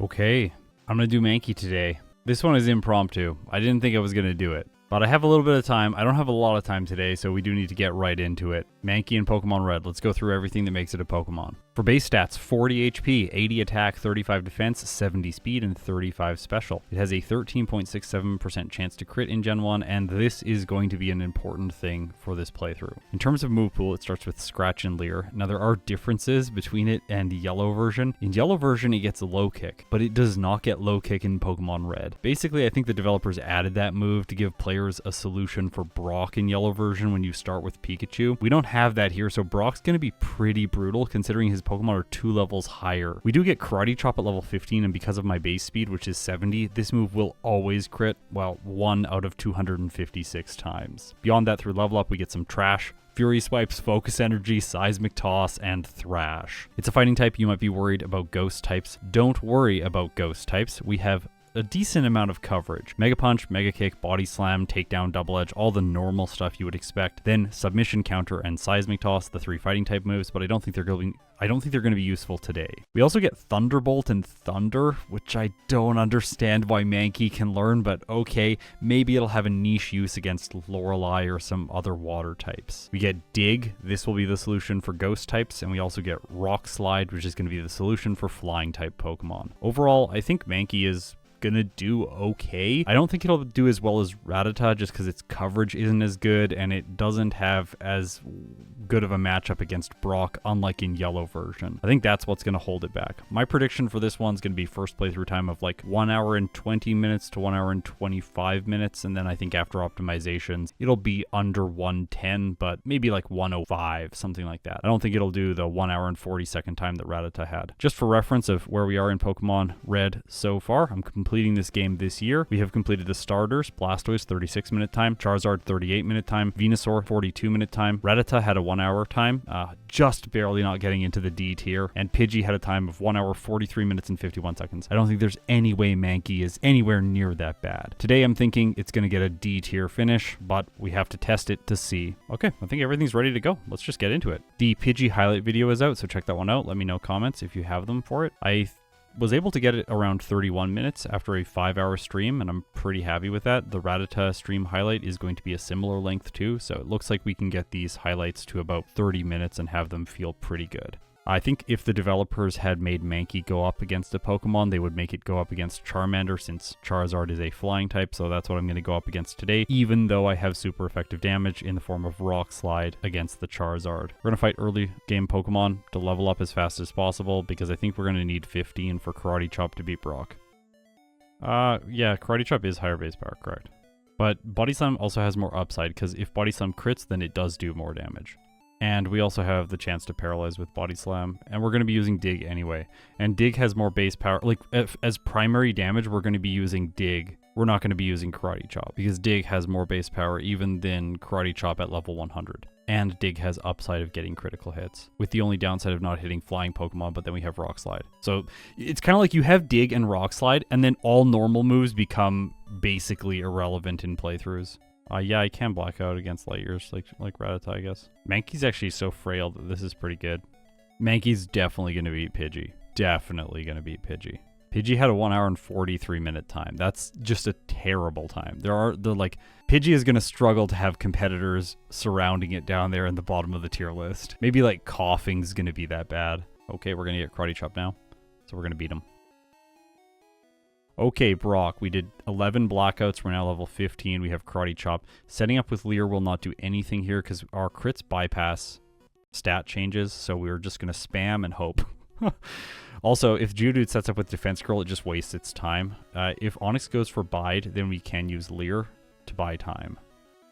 Okay, I'm gonna do Mankey today. This one is impromptu. I didn't think I was gonna do it, but I have a little bit of time. I don't have a lot of time today, so we do need to get right into it. Mankey in Pokemon Red. Let's go through everything that makes it a Pokemon. For base stats, 40 HP, 80 attack, 35 defense, 70 speed, and 35 special. It has a 13.67% chance to crit in Gen 1, and this is going to be an important thing for this playthrough. In terms of move pool, it starts with Scratch and Leer. Now there are differences between it and the yellow version. In yellow version, it gets a low kick, but it does not get low kick in Pokemon Red. Basically, I think the developers added that move to give players a solution for Brock in yellow version when you start with Pikachu. We don't have that here, so Brock's going to be pretty brutal considering his Pokemon are 2 levels higher. We do get Karate Chop at level 15, and because of my base speed, which is 70, this move will always crit, well, 1 out of 256 times. Beyond that, through level up, we get some trash. Fury Swipes, Focus Energy, Seismic Toss, and Thrash. It's a fighting type. You might be worried about ghost types. Don't worry about ghost types. We have a decent amount of coverage. Mega Punch, Mega Kick, Body Slam, Takedown, Double Edge, all the normal stuff you would expect. Then Submission, Counter, and Seismic Toss, the 3 fighting type moves, but I don't think they're going to be useful today. We also get Thunderbolt and Thunder, which I don't understand why Mankey can learn, but okay, maybe it'll have a niche use against Lorelei or some other water types. We get Dig. This will be the solution for ghost types, and we also get Rock Slide, which is going to be the solution for flying type Pokemon. Overall, I think Mankey is gonna do okay. I don't think it'll do as well as Rattata just because its coverage isn't as good and it doesn't have as good of a matchup against Brock, unlike in yellow version. I think that's what's gonna hold it back. My prediction for this one's gonna be first playthrough time of like 1 hour and 20 minutes to 1 hour and 25 minutes, and then I think after optimizations it'll be under 110, but maybe like 105, something like that. I don't think it'll do the 1 hour and 40-second time that Rattata had. Just for reference of where we are in Pokemon Red so far, I'm completing this game this year. We have completed the starters: Blastoise 36-minute time, Charizard 38-minute time, Venusaur 42-minute time, Rattata had a 1 hour time, just barely not getting into the D tier, and Pidgey had a time of 1 hour 43 minutes and 51 seconds. I don't think there's any way Mankey is anywhere near that bad. Today I'm thinking it's going to get a D tier finish, but we have to test it to see. Okay, I think everything's ready to go. Let's just get into it. The Pidgey highlight video is out, so check that one out. Let me know comments if you have them for it. I was able to get it around 31 minutes after a 5-hour stream, and I'm pretty happy with that. The Rattata stream highlight is going to be a similar length too, so it looks like we can get these highlights to about 30 minutes and have them feel pretty good. I think if the developers had made Mankey go up against a Pokemon, they would make it go up against Charmander, since Charizard is a flying type, so that's what I'm going to go up against today, even though I have super effective damage in the form of Rock Slide against the Charizard. We're going to fight early game Pokemon to level up as fast as possible, because I think we're going to need 15 for Karate Chop to beat Brock. Yeah, Karate Chop is higher base power, correct. But Body Slam also has more upside, because if Body Slam crits, then it does do more damage. And we also have the chance to paralyze with Body Slam, and we're going to be using Dig anyway. And Dig has more base power. Like, as primary damage, we're going to be using Dig. We're not going to be using Karate Chop, because Dig has more base power even than Karate Chop at level 100. And Dig has upside of getting critical hits, with the only downside of not hitting flying Pokemon, but then we have Rock Slide. So it's kind of like you have Dig and Rock Slide, and then all normal moves become basically irrelevant in playthroughs. Yeah, I can black out against light years like Rattata, I guess. Mankey's actually so frail that this is pretty good. Mankey's definitely going to beat Pidgey. Definitely going to beat Pidgey. Pidgey had a 1 hour and 43-minute time. That's just a terrible time. Pidgey is going to struggle to have competitors surrounding it down there in the bottom of the tier list. Maybe like Coughing's going to be that bad. Okay, we're going to get Karate Chop now. So we're going to beat him. Okay, Brock, we did 11 blackouts. We're now level 15. We have Karate Chop. Setting up with Leer will not do anything here because our crits bypass stat changes, so we're just going to spam and hope. Also, if Geodude sets up with Defense Curl, it just wastes its time. If Onix goes for Bide, then we can use Leer to buy time.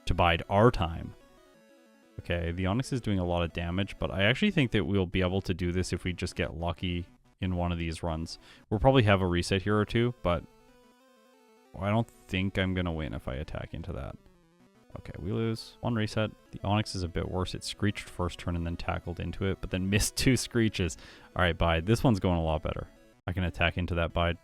To bide our time. Okay, the Onix is doing a lot of damage, but I actually think that we'll be able to do this if we just get lucky in one of these runs. We'll probably have a reset here or two, but I don't think I'm going to win if I attack into that. Okay, we lose. 1 reset. The Onix is a bit worse. It screeched first turn and then tackled into it, but then missed 2 screeches. Alright, Bide. This one's going a lot better. I can attack into that Bide.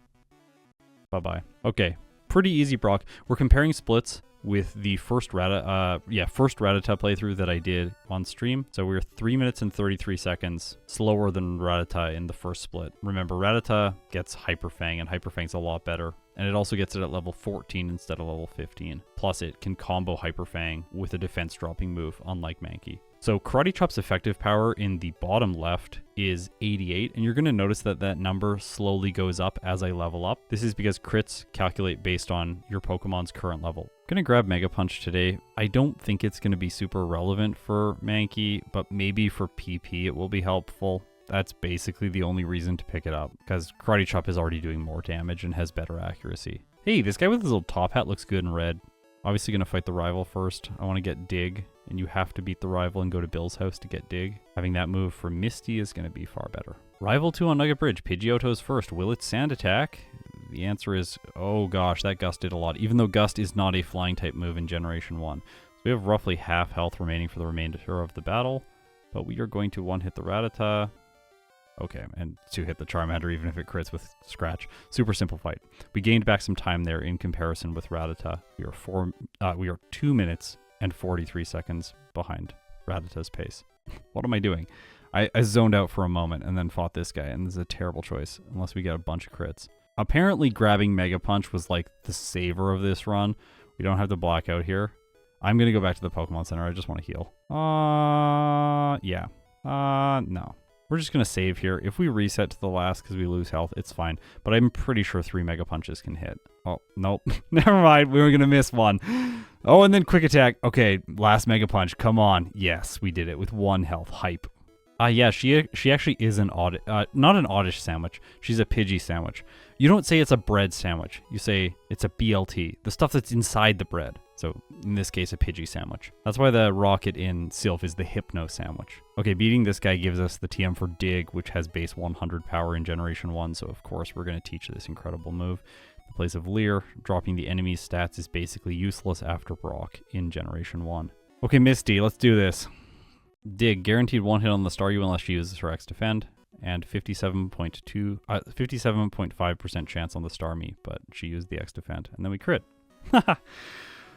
Bye-bye. Okay, pretty easy, Brock. We're comparing splits. with the first Rattata playthrough that I did on stream. So we were 3 minutes and 33 seconds slower than Rattata in the first split. Remember, Rattata gets Hyper Fang, and Hyper Fang's a lot better. And it also gets it at level 14 instead of level 15. Plus, it can combo Hyper Fang with a defense dropping move, unlike Mankey. So Karate Chop's effective power in the bottom left is 88, and you're going to notice that that number slowly goes up as I level up. This is because crits calculate based on your Pokemon's current level. I'm going to grab Mega Punch today. I don't think it's going to be super relevant for Mankey, but maybe for PP it will be helpful. That's basically the only reason to pick it up, because Karate Chop is already doing more damage and has better accuracy. Hey, this guy with his little top hat looks good in red. Obviously going to fight the rival first. I want to get Dig, and you have to beat the rival and go to Bill's house to get Dig. Having that move for Misty is going to be far better. Rival 2 on Nugget Bridge. Pidgeotto's first. Will it Sand Attack? The answer is, oh gosh, that Gust did a lot, even though Gust is not a flying type move in Generation 1. So we have roughly half health remaining for the remainder of the battle, but we are going to one-hit the Rattata. Okay, and 2-hit the Charmander even if it crits with Scratch. Super simple fight. We gained back some time there in comparison with Rattata. We are 2 minutes and 43 seconds behind Rattata's pace. What am I doing? I zoned out for a moment and then fought this guy, and this is a terrible choice unless we get a bunch of crits. Apparently grabbing Mega Punch was like the saver of this run. We don't have to black out here. I'm going to go back to the Pokemon Center. I just want to heal. Yeah. No. We're just going to save here. If we reset to the last because we lose health, it's fine. But I'm pretty sure 3 Mega Punches can hit. Oh, nope. Never mind. We were going to miss one. Oh, and then Quick Attack. Okay, last Mega Punch. Come on. Yes, we did it with 1 health. Hype. Yeah, she actually is an not an Oddish sandwich. She's a Pidgey sandwich. You don't say it's a bread sandwich. You say it's a BLT, the stuff that's inside the bread. So in this case, a Pidgey sandwich. That's why the rocket in Silph is the Hypno sandwich. Okay, beating this guy gives us the TM for Dig, which has base 100 power in Generation 1. So of course, we're going to teach this incredible move. In place of Leer, dropping the enemy's stats is basically useless after Brock in Generation 1. Okay, Misty, let's do this. Dig, guaranteed 1 hit on the Staryu unless she uses her X defend, and 57.5% chance on the Starmie, but she used the X defend, and then we crit.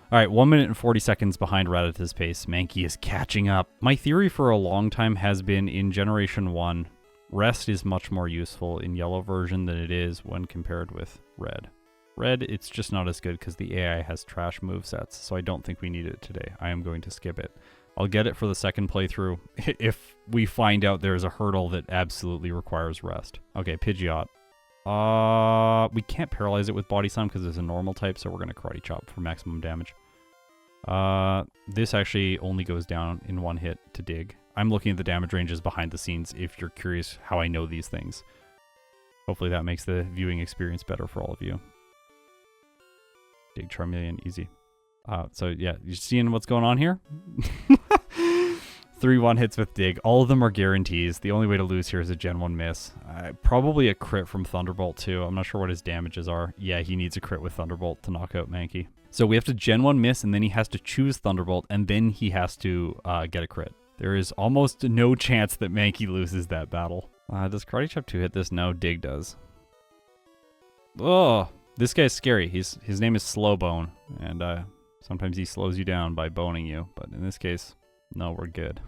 Alright, 1 minute and 40 seconds behind Rattata's pace. Mankey is catching up. My theory for a long time has been in Generation 1, Rest is much more useful in Yellow version than it is when compared with Red. Red, it's just not as good because the AI has trash movesets, so I don't think we need it today. I am going to skip it. I'll get it for the second playthrough if we find out there's a hurdle that absolutely requires rest. Okay, Pidgeot. We can't paralyze it with Body Slam because it's a normal type, so we're going to Karate Chop for maximum damage. This actually only goes down in 1 hit to Dig. I'm looking at the damage ranges behind the scenes if you're curious how I know these things. Hopefully that makes the viewing experience better for all of you. Dig, Charmeleon, easy. So yeah, you seeing what's going on here? 3 1-hits with Dig. All of them are guarantees. The only way to lose here is a Gen 1 miss. Probably a crit from Thunderbolt too. I'm not sure what his damages are. Yeah, he needs a crit with Thunderbolt to knock out Mankey. So we have to Gen 1 miss, and then he has to choose Thunderbolt, and then he has to get a crit. There is almost no chance that Mankey loses that battle. Does Karate Chop 2 hit this? No, Dig does. Oh, this guy's scary. His name is Slowbone, and sometimes he slows you down by boning you, but in this case, no, we're good.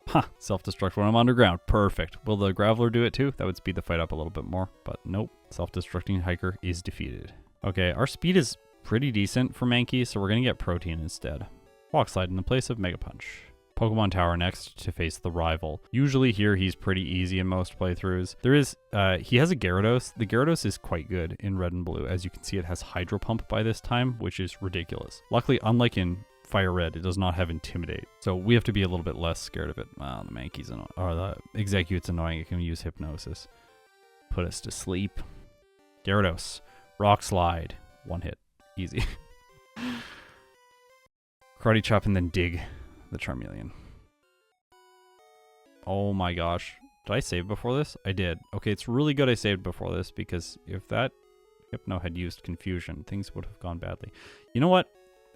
Ha! Self-destruct when I'm underground. Perfect. Will the Graveler do it too? That would speed the fight up a little bit more, but nope. Self-destructing Hiker is defeated. Okay, our speed is pretty decent for Mankey, so we're going to get Protein instead. Walk Slide in the place of Mega Punch. Pokemon Tower next to face the rival. Usually here he's pretty easy in most playthroughs. He has a Gyarados. The Gyarados is quite good in Red and Blue. As you can see, it has Hydro Pump by this time, which is ridiculous. Luckily, unlike in Fire Red, it does not have Intimidate. So we have to be a little bit less scared of it. The Mankey's annoying, or the Execute's annoying. It can use Hypnosis. Put us to sleep. Gyarados. Rock Slide. 1 hit. Easy. Karate Chop and then Dig the Charmeleon. Oh my gosh. Did I save before this? I did. Okay, it's really good I saved before this, because if that Hypno had used Confusion, things would have gone badly. You know what?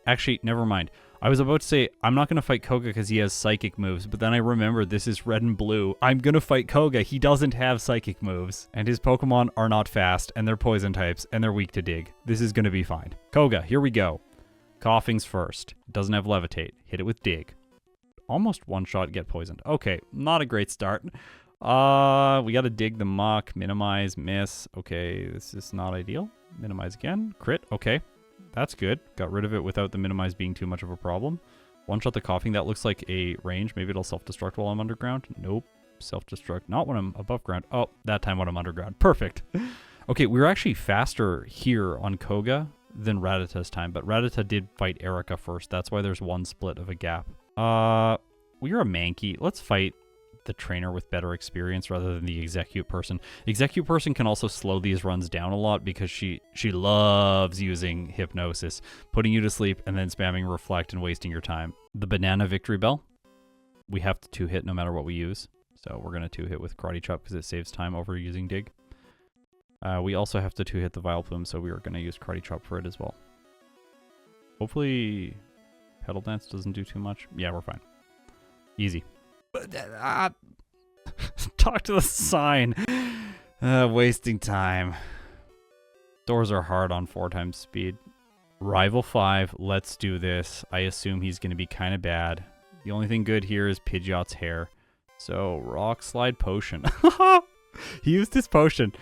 Actually, never mind. I was about to say, I'm not going to fight Koga because he has Psychic moves, but then I remembered this is Red and Blue. I'm going to fight Koga. He doesn't have Psychic moves, and his Pokemon are not fast, and they're Poison types, and they're weak to Dig. This is going to be fine. Koga, here we go. Coughing's first. It doesn't have levitate. Hit it with dig. Almost one shot, get poisoned. Okay, not a great start. We gotta dig the muck, minimize, miss. Okay, this is not ideal. Minimize again. Crit. Okay, that's good. Got rid of it without the minimize being too much of a problem. One shot the coughing. That looks like a range. Maybe it'll self-destruct while I'm underground. Nope. Self-destruct. Not when I'm above ground. Oh, that time when I'm underground. Perfect. Okay, we were actually faster here on Koga than Rattata's time, but Rattata did fight Erica first. That's why there's one split of a gap. We're a Mankey. Let's fight the trainer with better experience rather than the execute person. Execute person can also slow these runs down a lot because she loves using hypnosis, putting you to sleep and then spamming reflect and wasting your time. The banana victory bell, we have to 2-hit no matter what we use. So we're going to 2-hit with karate chop because it saves time over using dig. We also have to 2-hit the vile plume, so we are going to use karate chop for it as well. Hopefully pedal dance doesn't do too much. Yeah, we're fine. Easy. Talk to the sign. Wasting time. Doors are hard on 4 times speed. Rival 5, let's do this. I assume he's going to be kind of bad. The only thing good here is Pidgeot's hair. So, rock slide potion. He used his potion.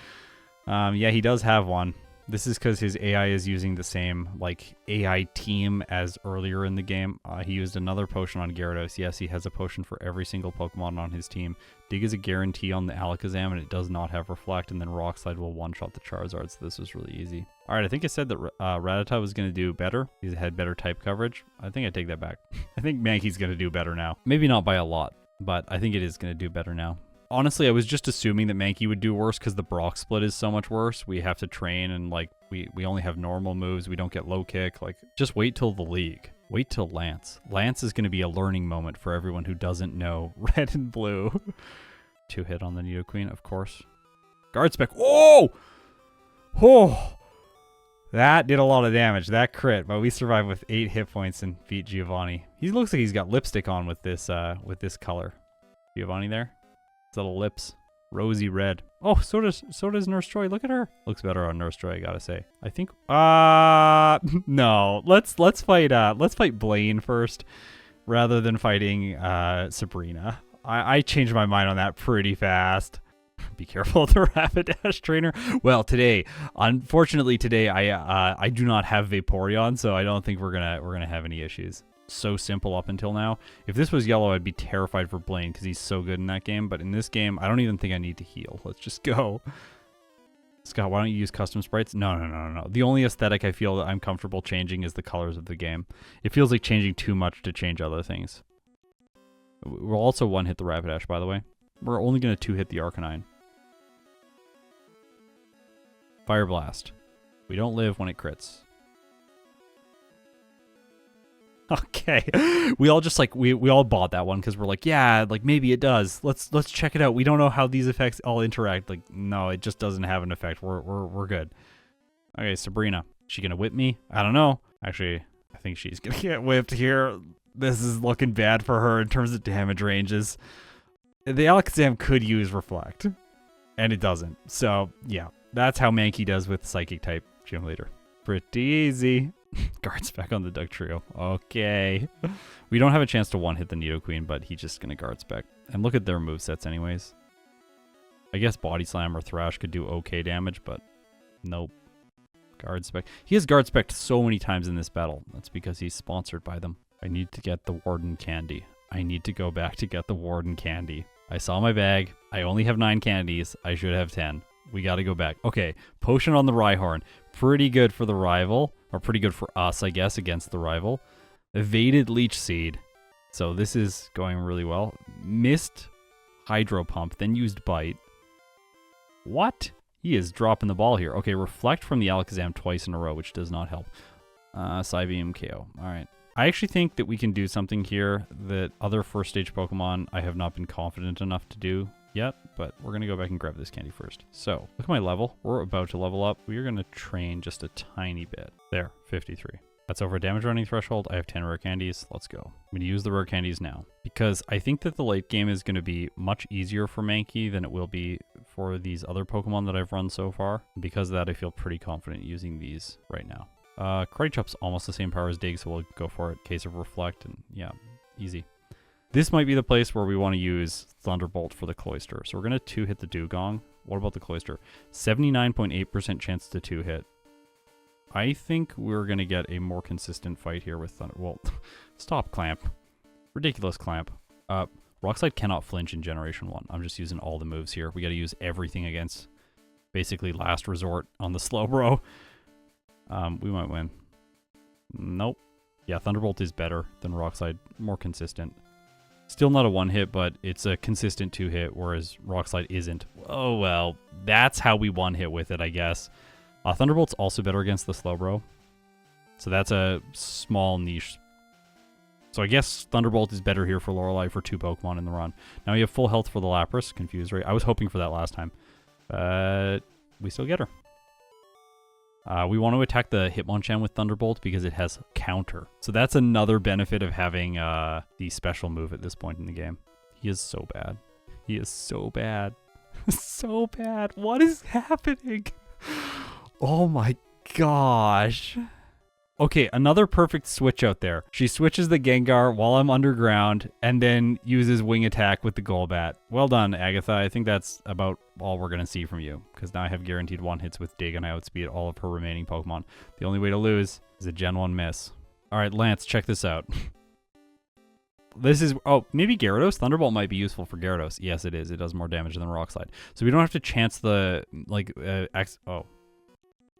Yeah, he does have one. This is because his AI is using the same, like, AI team as earlier in the game. He used another potion on Gyarados. Yes, he has a potion for every single Pokemon on his team. Dig is a guarantee on the Alakazam, and it does not have Reflect, and then Rock Slide will one-shot the Charizard, so this was really easy. Alright, I think I said that Rattata was going to do better. He had better type coverage. I think I take that back. I think Mankey's going to do better now. Maybe not by a lot, but I think it is going to do better now. Honestly, I was just assuming that Mankey would do worse because the Brock split is so much worse. We have to train and, like, we only have normal moves. We don't get low kick. Like, just wait till the league. Wait till Lance. Lance is going to be a learning moment for everyone who doesn't know red and blue. 2-hit on the Nidoqueen, of course. Guard spec. Oh! Oh! That did a lot of damage. That crit, but we survived with 8 hit points and beat Giovanni. He looks like he's got lipstick on with this color. Giovanni there? Little lips, rosy red. Oh, so does Nurse Joy. Look at her. Looks better on Nurse Joy, I gotta say. I think. No. Let's fight Blaine first, rather than fighting Sabrina. I changed my mind on that pretty fast. Be careful of the Rapidash trainer. Well, unfortunately today, I do not have Vaporeon, so I don't think we're gonna have any issues. So simple up until now. If this was yellow, I'd be terrified for Blaine because he's so good in that game. But in this game, I don't even think I need to heal. Let's just go. Scott, why don't you use custom sprites? No. The only aesthetic I feel that I'm comfortable changing is the colors of the game. It feels like changing too much to change other things. We'll also 1-hit the Rapidash, by the way. We're only going to 2-hit the Arcanine. Fire Blast. We don't live when it crits. Okay, we all just like we all bought that one because we're like, yeah, like maybe it does. Let's check it out. We don't know how these effects all interact. Like, no, it just doesn't have an effect. We're good. Okay, Sabrina, she gonna whip me? I don't know. Actually, I think she's gonna get whipped here. This is looking bad for her in terms of damage ranges. The Alakazam could use Reflect, and it doesn't. So yeah, that's how Mankey does with Psychic type Gym Leader. Pretty easy. Guard spec on the Doug Trio. Okay. We don't have a chance to 1-hit the Nidoqueen, but he's just going to guard spec. And look at their movesets anyways. I guess Body Slam or Thrash could do okay damage, but nope. Guard spec. He has guard spec so many times in this battle. That's because he's sponsored by them. I need to get the Warden candy. I need to go back to get the Warden candy. I saw my bag. I only have 9 candies. I should have 10. We got to go back. Okay. Potion on the Rhyhorn. Pretty good for the rival. Or pretty good for us, I guess, against the rival. Evaded Leech Seed. So this is going really well. Missed Hydro Pump, then used Bite. What? He is dropping the ball here. Okay, Reflect from the Alakazam twice in a row, which does not help. Psybeam KO. Alright. I actually think that we can do something here that other first stage Pokemon I have not been confident enough to do yet, but we're going to go back and grab this candy first. So, look at my level. We're about to level up. We are going to train just a tiny bit. There, 53. That's over damage running threshold. I have 10 rare candies. Let's go. I'm going to use the rare candies now because I think that the late game is going to be much easier for Mankey than it will be for these other Pokemon that I've run so far. Because of that, I feel pretty confident using these right now. Karate Chop's almost the same power as Dig, so we'll go for it. Case of Reflect, and yeah, easy. This might be the place where we want to use Thunderbolt for the Cloister. So we're going to 2-hit the Dugong. What about the Cloister? 79.8% chance to 2-hit. I think we're going to get a more consistent fight here with Thunder. Well, stop, Clamp. Ridiculous, Clamp. Rockslide cannot flinch in Generation 1. I'm just using all the moves here. We got to use everything against basically last resort on the Slowbro. We might win. Nope. Yeah, Thunderbolt is better than Rockslide. More consistent. Still not a 1-hit, but it's a consistent 2-hit, whereas Rockslide isn't. Oh, well, that's how we 1-hit with it, I guess. Thunderbolt's also better against the Slowbro. So that's a small niche. So I guess Thunderbolt is better here for Lorelei for 2 Pokemon in the run. Now we have full health for the Lapras. Confused, right? I was hoping for that last time. But we still get her. We want to attack the Hitmonchan with Thunderbolt because it has counter. So that's another benefit of having the special move at this point in the game. He is so bad. He is so bad. So bad. What is happening? Oh my gosh. Okay, another perfect switch out there. She switches the Gengar while I'm underground and then uses Wing Attack with the Golbat. Well done, Agatha. I think that's about all we're going to see from you, because now I have guaranteed 1-hits with Dig and I outspeed all of her remaining Pokemon. The only way to lose is a Gen 1 miss. All right, Lance, check this out. This is... Oh, maybe Gyarados? Thunderbolt might be useful for Gyarados. Yes, it is. It does more damage than Rockslide. So we don't have to chance the... Oh.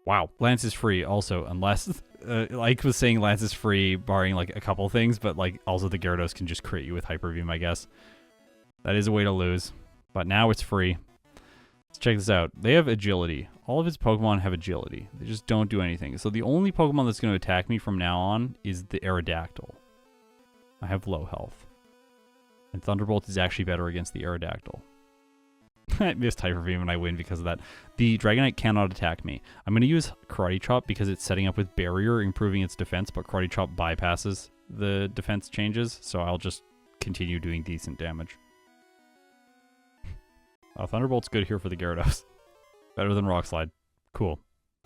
Wow. Lance is free also, unless... Ike was saying Lance is free, barring like a couple things, but like also the Gyarados can just crit you with Hyper Beam, I guess. That is a way to lose. But now it's free. Let's check this out. They have agility. All of his Pokemon have agility. They just don't do anything. So the only Pokemon that's going to attack me from now on is the Aerodactyl. I have low health. And Thunderbolt is actually better against the Aerodactyl. I missed Hyper Beam and I win because of that. The Dragonite cannot attack me. I'm going to use Karate Chop because it's setting up with Barrier, improving its defense, but Karate Chop bypasses the defense changes, so I'll just continue doing decent damage. Thunderbolt's good here for the Gyarados. Better than Rockslide. Cool.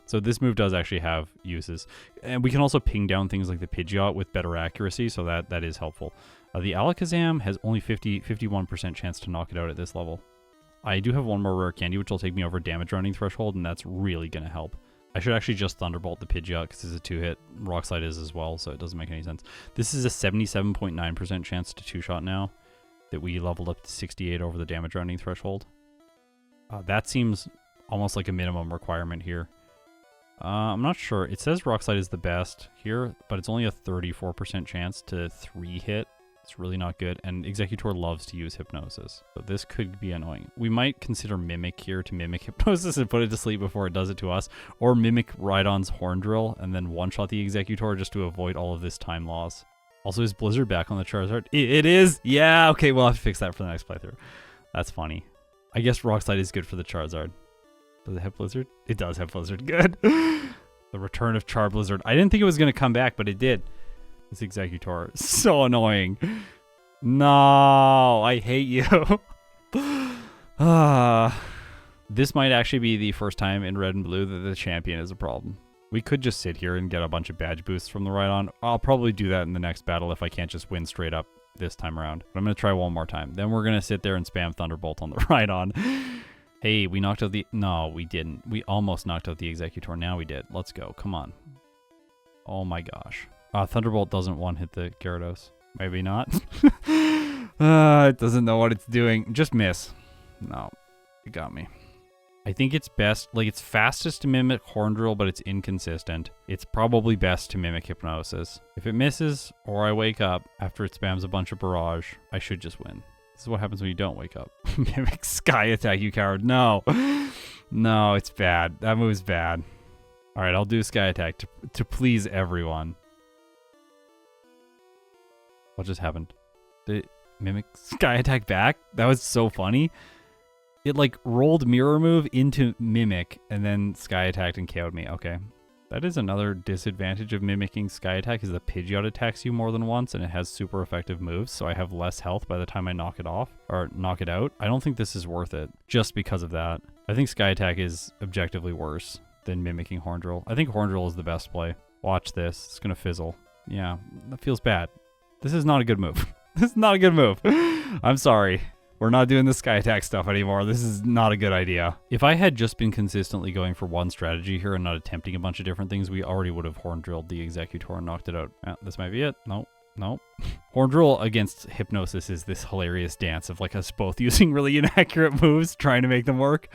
So this move does actually have uses. And we can also ping down things like the Pidgeot with better accuracy, so that is helpful. The Alakazam has only 51% chance to knock it out at this level. I do have one more rare candy, which will take me over damage rounding threshold, and that's really going to help. I should actually just Thunderbolt the Pidgeot because it's a 2-hit. Rockslide is as well, so it doesn't make any sense. This is a 77.9% chance to 2-shot now that we leveled up to 68 over the damage rounding threshold. That seems almost like a minimum requirement here. I'm not sure. It says Rockslide is the best here, but it's only a 34% chance to 3-hit. It's really not good, and Executor loves to use Hypnosis, so this could be annoying. We might consider Mimic here to mimic Hypnosis and put it to sleep before it does it to us, or mimic Rhydon's Horn Drill and then one-shot the Executor just to avoid all of this time loss. Also, is Blizzard back on the Charizard? It is! Yeah, okay, we'll have to fix that for the next playthrough. That's funny. I guess Rockslide is good for the Charizard. Does it have Blizzard? It does have Blizzard. Good! The return of Char Blizzard. I didn't think it was going to come back, but it did. This Executor is so annoying. No, I hate you. This might actually be the first time in Red and Blue that the champion is a problem. We could just sit here and get a bunch of badge boosts from the Rhydon. I'll probably do that in the next battle if I can't just win straight up this time around. But I'm going to try one more time. Then we're going to sit there and spam Thunderbolt on the Rhydon. Hey, we knocked out the... No, we didn't. We almost knocked out the Executor. Now we did. Let's go. Come on. Oh my gosh. Thunderbolt doesn't one-hit the Gyarados. Maybe not. It doesn't know what it's doing. Just miss. No, it got me. I think it's best, like it's fastest to mimic Horn Drill, but it's inconsistent. It's probably best to mimic Hypnosis. If it misses, or I wake up after it spams a bunch of Barrage, I should just win. This is what happens when you don't wake up. Mimic Sky Attack, you coward. No. No, it's bad. That move's bad. All right, I'll do Sky Attack to please everyone. What just happened? Did it mimic Sky Attack back? That was so funny. It like rolled Mirror Move into Mimic and then Sky Attacked and KO'd me. Okay. That is another disadvantage of mimicking Sky Attack is the Pidgeot attacks you more than once and it has super effective moves, so I have less health by the time I knock it off or knock it out. I don't think this is worth it just because of that. I think Sky Attack is objectively worse than mimicking Horn Drill. I think Horn Drill is the best play. Watch this. It's going to fizzle. Yeah, that feels bad. This is not a good move. This is not a good move. I'm sorry. We're not doing the sky attack stuff anymore. This is not a good idea. If I had just been consistently going for one strategy here and not attempting a bunch of different things, we already would have horn drilled the Executor and knocked it out. This might be it. Nope. Nope. Horn drill against Hypnosis is this hilarious dance of like us both using really inaccurate moves, trying to make them work.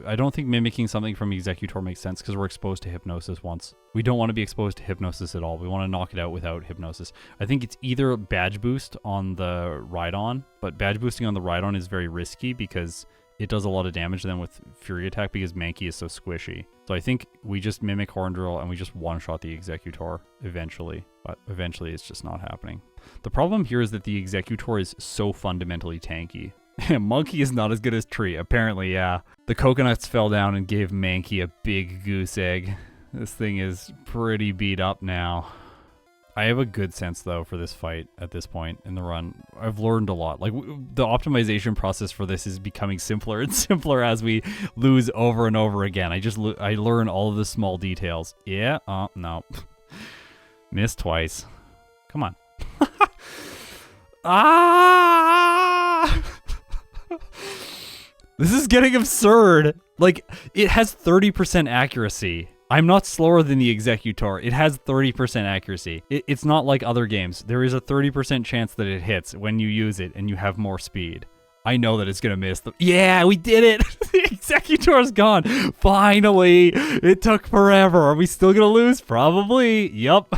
I don't think mimicking something from Executor makes sense because we're exposed to Hypnosis once. We don't want to be exposed to Hypnosis at all. We want to knock it out without Hypnosis. I think it's either badge boost on the Rhydon, but badge boosting on the Rhydon is very risky because it does a lot of damage then with Fury Attack because Mankey is so squishy. So I think we just mimic Horn Drill and we just one-shot the Executor eventually, but eventually it's just not happening. The problem here is that the Executor is so fundamentally tanky. Monkey is not as good as Tree, apparently, yeah. The coconuts fell down and gave Mankey a big goose egg. This thing is pretty beat up now. I have a good sense, though, for this fight at this point in the run. I've learned a lot. Like, the optimization process for this is becoming simpler and simpler as we lose over and over again. I learn all of the small details. Yeah, no. Missed twice. Come on. Ah! This is getting absurd. Like, it has 30% accuracy. I'm not slower than the Executor. It has 30% accuracy. It's not like other games. There is a 30% chance that it hits when you use it and you have more speed. I know that it's going to miss. Yeah, we did it. The Executor's gone. Finally. It took forever. Are we still going to lose? Probably. Yup.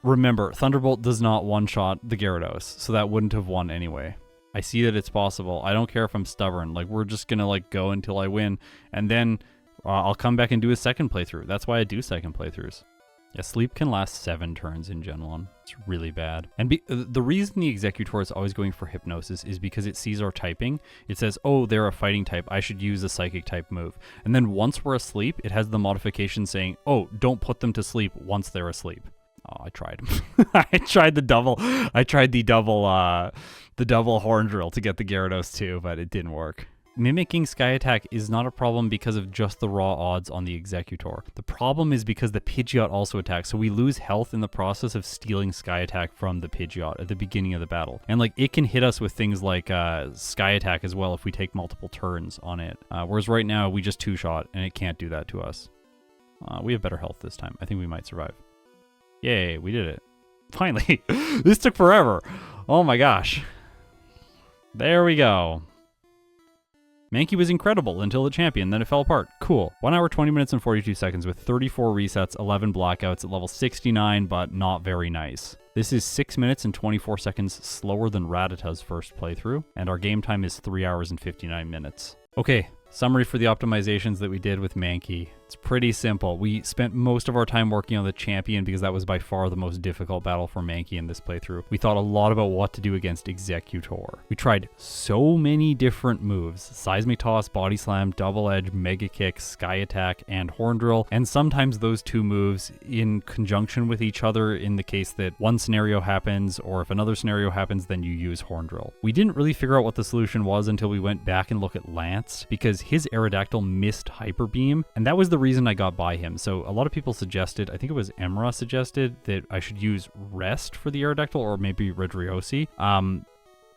Remember, Thunderbolt does not one-shot the Gyarados, so that wouldn't have won anyway. I see that it's possible. I don't care if I'm stubborn. Like, we're just going to, like, go until I win, and then I'll come back and do a second playthrough. That's why I do second playthroughs. Yeah, sleep can last 7 turns in Gen 1. It's really bad. And the reason the Executor is always going for Hypnosis is because it sees our typing. It says, oh, they're a fighting type. I should use a psychic type move. And then once we're asleep, it has the modification saying, oh, don't put them to sleep once they're asleep. Oh, I tried. I tried the double horn drill to get the Gyarados too, but it didn't work. Mimicking Sky Attack is not a problem because of just the raw odds on the Executor. The problem is because the Pidgeot also attacks, so we lose health in the process of stealing Sky Attack from the Pidgeot at the beginning of the battle. And like, it can hit us with things like Sky Attack as well if we take multiple turns on it. Whereas right now, we just two-shot, and it can't do that to us. We have better health this time. I think we might survive. Yay, we did it. Finally. This took forever. Oh my gosh. There we go. Mankey was incredible until the champion, then it fell apart. Cool. 1 hour, 20 minutes, and 42 seconds with 34 resets, 11 blackouts at level 69, but not very nice. This is 6 minutes and 24 seconds slower than Rattata's first playthrough, and our game time is 3 hours and 59 minutes. Okay, summary for the optimizations that we did with Mankey. It's pretty simple. We spent most of our time working on the champion because that was by far the most difficult battle for Mankey in this playthrough. We thought a lot about what to do against Executor. We tried so many different moves: Seismic Toss, Body Slam, Double Edge, Mega Kick, Sky Attack, and Horn Drill, and sometimes those two moves in conjunction with each other in the case that one scenario happens, or if another scenario happens, then you use Horn Drill. We didn't really figure out what the solution was until we went back and looked at Lance, because his Aerodactyl missed Hyper Beam, and that was the reason I got by him. So a lot of people suggested, I think it was Emra suggested, that I should use Rest for the Aerodactyl, or maybe Redriosi.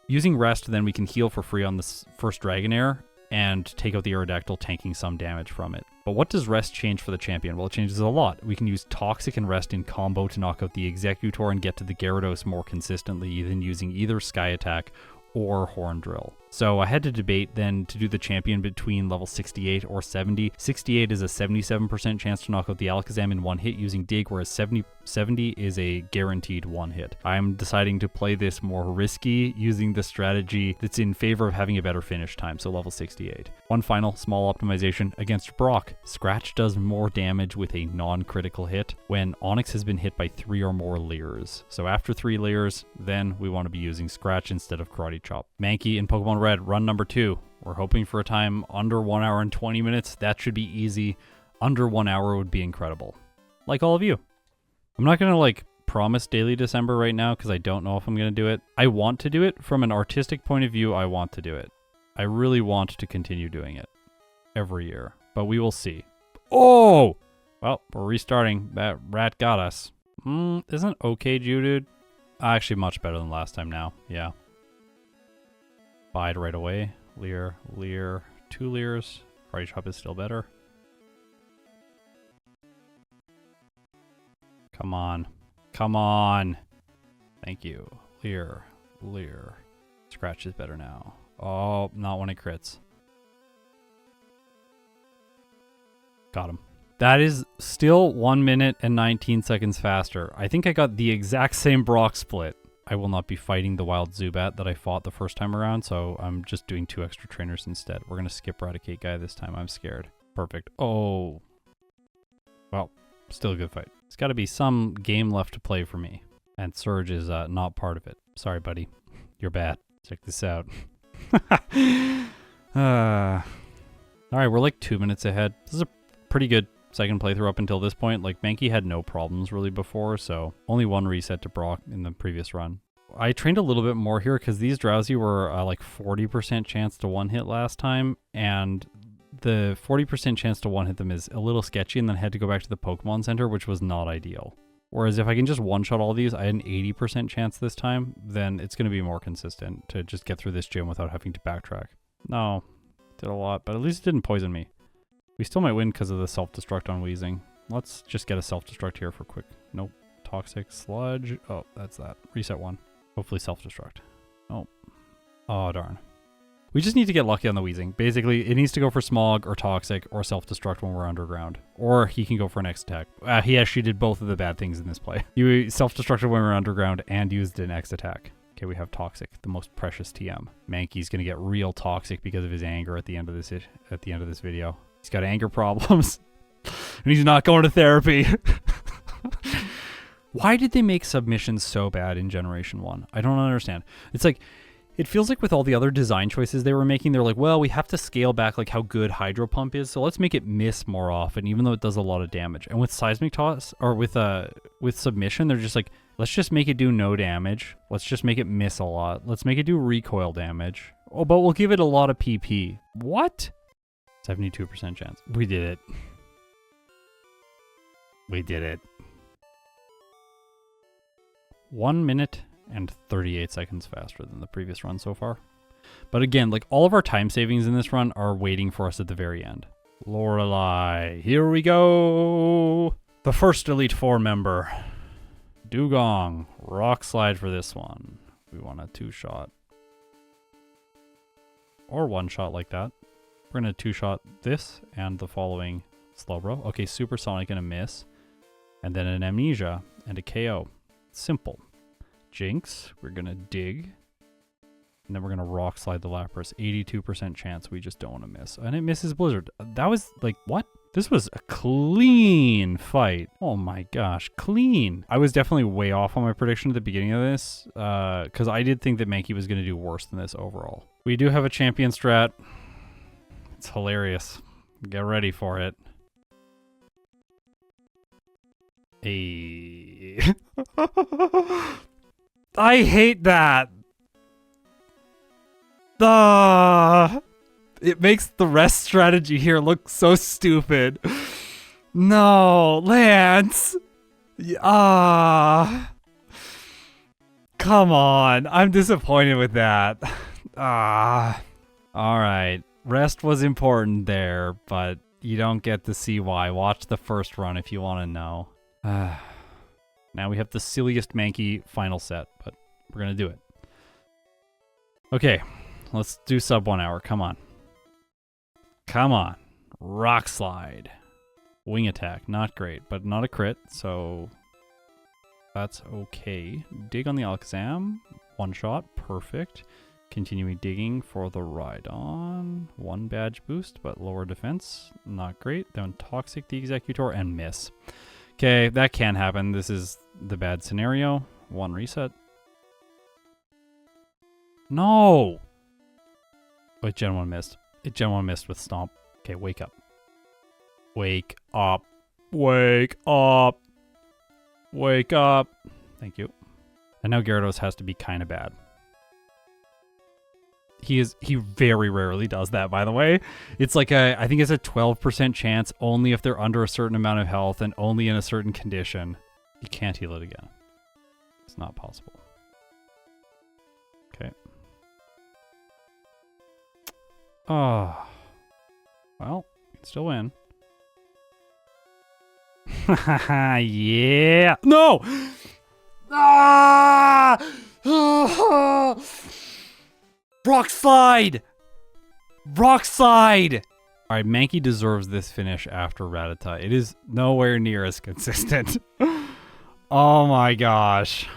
Using Rest, then we can heal for free on this first Dragonair and take out the Aerodactyl, tanking some damage from it. But what does Rest change for the champion? Well, it changes a lot. We can use Toxic and Rest in combo to knock out the Executor and get to the Gyarados more consistently than using either Sky Attack or Horn Drill. So I had to debate then to do the champion between level 68 or 70. 68 is a 77% chance to knock out the Alakazam in one hit using Dig, whereas 70 is a guaranteed one hit. I'm deciding to play this more risky, using the strategy that's in favor of having a better finish time, so level 68. One final small optimization against Brock. Scratch does more damage with a non-critical hit when Onix has been hit by 3 or more Leers. So after 3 Leers, then we want to be using Scratch instead of Karate Chop. Mankey in Pokemon Red, run number 2. We're hoping for a time under 1 hour and 20 minutes. That should be easy. Under 1 hour would be incredible. Like all of you. I'm not going to like promise daily December right now because I don't know if I'm going to do it. I want to do it. From an artistic point of view, I want to do it. I really want to continue doing it every year, but we will see. Oh! Well, we're restarting. That rat got us. Isn't okay, dude? Actually, much better than last time now. Yeah. Bide right away. Leer, 2 leers. Party chop is still better. Come on. Come on. Thank you. Leer. Scratch is better now. Oh, not when it crits. Got him. That is still 1 minute and 19 seconds faster. I think I got the exact same Brock split. I will not be fighting the wild Zubat that I fought the first time around, so I'm just doing 2 extra trainers instead. We're going to skip Raticate guy this time. I'm scared. Perfect. Oh. Well, still a good fight. There's got to be some game left to play for me. And Surge is not part of it. Sorry, buddy. You're bad. Check this out. Alright, we're like 2 minutes ahead. This is a pretty good second playthrough up until this point. Like, Mankey had no problems really before, so only 1 reset to Brock in the previous run. I trained a little bit more here because these Drowsy were like 40% chance to one-hit last time, and the 40% chance to one-hit them is a little sketchy, and then I had to go back to the Pokemon Center, which was not ideal. Whereas if I can just one-shot all these, I had an 80% chance this time, then it's going to be more consistent to just get through this gym without having to backtrack. No, did a lot, but at least it didn't poison me. We still might win because of the self-destruct on Wheezing. Let's just get a self-destruct here for quick. Nope. Toxic Sludge. Oh, that's that. Reset 1. Hopefully self-destruct. Oh. Oh, darn. We just need to get lucky on the Wheezing. Basically, it needs to go for Smog or Toxic or self-destruct when we're underground. Or he can go for next attack. He actually did both of the bad things in this play. You self-destructed when we were underground and used an X attack. Okay, we have Toxic, the most precious TM. Mankey's gonna get real toxic because of his anger at the end of this video. He's got anger problems. And he's not going to therapy. Why did they make submissions so bad in Generation 1? I don't understand. It's like, it feels like with all the other design choices they were making, they're like, well, we have to scale back like how good Hydro Pump is, so let's make it miss more often, even though it does a lot of damage. And with Seismic Toss, or with Submission, they're just like, let's just make it do no damage. Let's just make it miss a lot. Let's make it do recoil damage. Oh, but we'll give it a lot of PP. What? 72% chance. We did it. We did it. 1 minute and 38 seconds faster than the previous run so far. But again, like all of our time savings in this run are waiting for us at the very end. Lorelei, here we go. The first Elite Four member. Dugong, Rock Slide for this one. We want a 2-shot. Or 1-shot like that. We're going to 2-shot this and the following Slowbro. Okay, Supersonic and a miss. And then an Amnesia and a KO. Simple. Jinx, we're going to dig. And then we're going to Rock Slide the Lapras. 82% chance we just don't want to miss. And it misses Blizzard. That was like, what? This was a clean fight. Oh my gosh, clean. I was definitely way off on my prediction at the beginning of this. Because I did think that Mankey was going to do worse than this overall. We do have a champion strat. It's hilarious. Get ready for it. Hey. I hate that. It makes the rest strategy here look so stupid. No, Lance. Come on. I'm disappointed with that. All right. Rest was important there, but you don't get to see why. Watch the first run if you want to know. Now we have the silliest Mankey final set, but we're going to do it. Okay, let's do sub 1 hour. Come on. Come on. Rock Slide. Wing attack. Not great, but not a crit, so that's okay. Dig on the Alakazam. 1-shot. Perfect. Continuing digging for the Rhydon. 1 badge boost, but lower defense. Not great. Then Toxic the Executor and miss. Okay, that can happen. This is the bad scenario. 1 reset. No! Wait, Gen 1 missed. Gen 1 missed with Stomp. Okay, wake up. Wake up. Wake up. Wake up. Thank you. And now Gyarados has to be kind of bad. He very rarely does that, by the way. It's like I think it's a 12% chance only if they're under a certain amount of health and only in a certain condition. You can't heal it again. It's not possible. Okay. Oh. Well, you can still win. Yeah. No! Ah! Rock slide! Rock slide! Alright, Mankey deserves this finish after Rattata. It is nowhere near as consistent. Oh my gosh.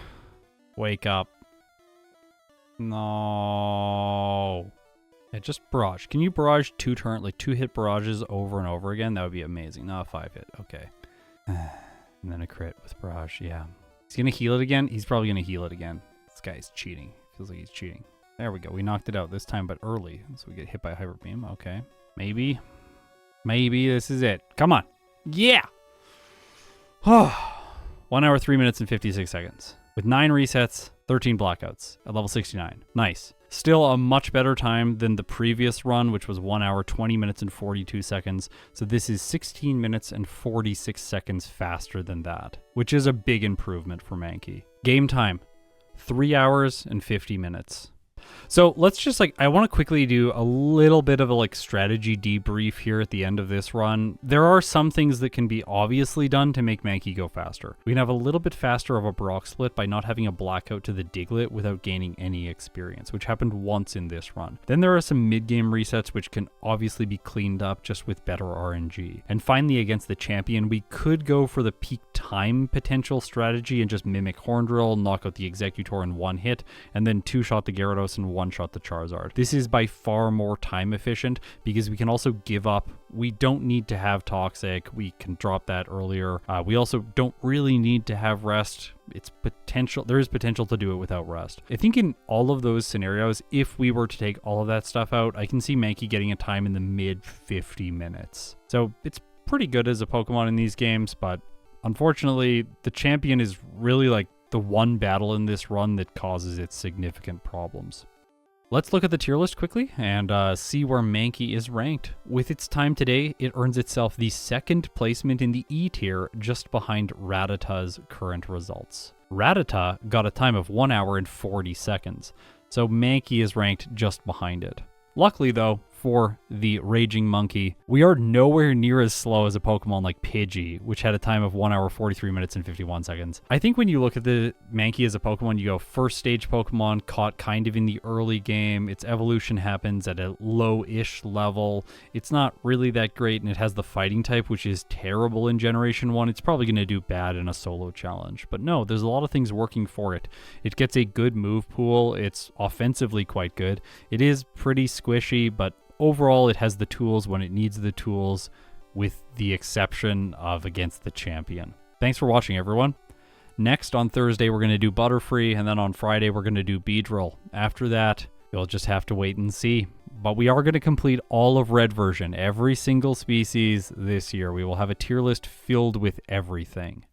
Wake up. No. Yeah, just barrage. Can you barrage 2 hit barrages over and over again? That would be amazing. No, 5 hit. Okay. And then a crit with barrage. Yeah. He's gonna heal it again? He's probably gonna heal it again. This guy's cheating. Feels like he's cheating. There we go. We knocked it out this time, but early. So we get hit by a hyper beam. Okay. Maybe. Maybe this is it. Come on. Yeah! 1 hour, 3 minutes, and 56 seconds. With 9 resets, 13 blackouts at level 69. Nice. Still a much better time than the previous run, which was 1 hour, 20 minutes, and 42 seconds. So this is 16 minutes and 46 seconds faster than that, which is a big improvement for Mankey. Game time, 3 hours and 50 minutes. So let's just I want to quickly do a little bit of a strategy debrief here at the end of this run. There are some things that can be obviously done to make Mankey go faster. We can have a little bit faster of a Brock split by not having a blackout to the Diglett without gaining any experience, which happened once in this run. Then there are some mid-game resets which can obviously be cleaned up just with better RNG. And finally, against the champion, we could go for the peak time potential strategy and just mimic Horn Drill, knock out the Executor in 1 hit, and then 2-shot the Gyarados and 1-shot the Charizard. This is by far more time efficient because we can also give up. We don't need to have Toxic. We can drop that earlier. We also don't really need to have Rest. There is potential to do it without Rest. I think in all of those scenarios, if we were to take all of that stuff out, I can see Mankey getting a time in the mid 50 minutes. So it's pretty good as a Pokemon in these games, but unfortunately, the champion is really the one battle in this run that causes it significant problems. Let's look at the tier list quickly and see where Mankey is ranked. With its time today, it earns itself the 2nd placement in the E tier, just behind Rattata's current results. Rattata got a time of 1 hour and 40 seconds, so Mankey is ranked just behind it. Luckily though, for the Raging Monkey, we are nowhere near as slow as a Pokemon like Pidgey, which had a time of 1 hour, 43 minutes, and 51 seconds. I think when you look at the Mankey as a Pokemon, you go first stage Pokemon, caught kind of in the early game. Its evolution happens at a low-ish level. It's not really that great, and it has the fighting type, which is terrible in Generation 1. It's probably going to do bad in a solo challenge. But no, there's a lot of things working for it. It gets a good move pool. It's offensively quite good. It is pretty squishy, but overall, it has the tools when it needs the tools, with the exception of against the champion. Thanks for watching, everyone. Next, on Thursday, we're going to do Butterfree, and then on Friday, we're going to do Beedrill. After that, you'll just have to wait and see. But we are going to complete all of Red version, every single species this year. We will have a tier list filled with everything.